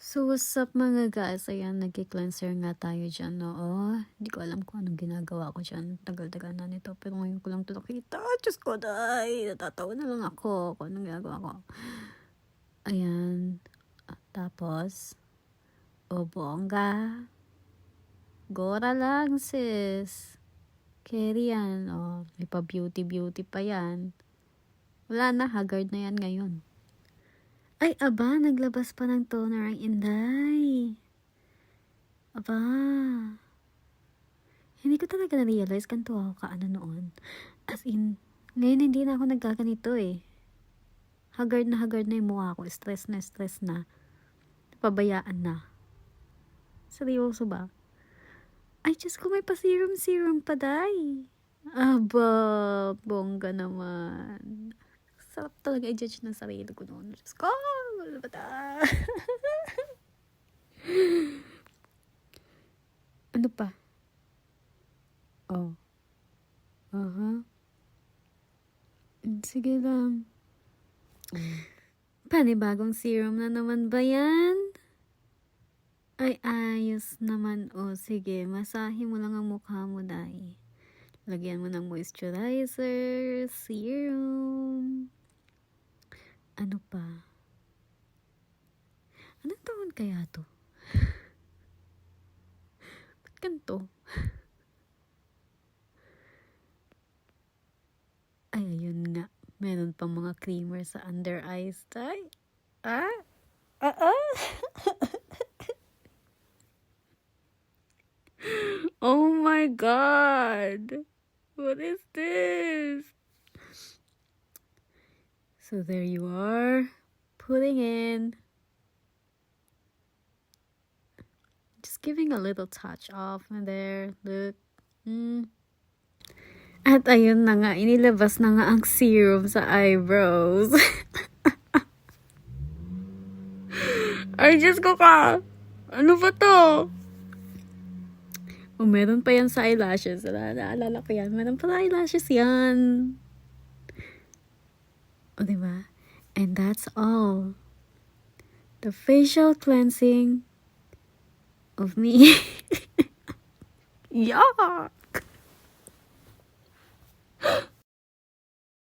So, what's up mga guys? Ayan, nag-cleanser nga tayo dyan, no? Oh, hindi ko alam kung anong ginagawa ko dyan. Tagal-tagal na nito. Pero ngayon ko lang ito nakita. Diyos ko, day! Natatawa na lang ako kung anong ginagawa ko. Ayan. Tapos, bongga. Gora lang, sis. Carry yan. Oh, may pa beauty pa yan. Wala na, haggard na yan ngayon. Ay, aba, naglabas pa ng toner ang Inday. Aba, hindi ko talaga na-realize ganito ako kaano noon. As in, ngayon hindi na ako nagkaganito eh. Haggard na yung mukha ko. Stress na. Pabayaan na. Seryoso ba? Ay, Diyos ko, may pa-serum pa, day. Aba, bongga naman. Sarap talaga i-judge ng sarili ko noon. Diyos ko, wala ba ta? Ano pa? Oh. Sige lang. Panibagong serum na naman ba yan? Ay, ayos naman. Oh, sige. Masahe mo lang ang mukha mo, dai. Lagyan mo ng moisturizer, serum. Ano pa? Anong taon kaya to? Ba't ganito? Ay, ayun nga. Meron pang mga creamer sa under eyes, tay. Oh my God! What is this? So there you are. Putting in. Just giving a little touch off there. Look. At ayun na nga, inilabas na nga ang serum sa eyebrows. Ay, Diyos ko ka! Ano ba to? Meron pa yan sa eyelashes. Naalala ko yan. Meron pa sa eyelashes yan. Diba? And that's all. The facial cleansing of me. Yeah!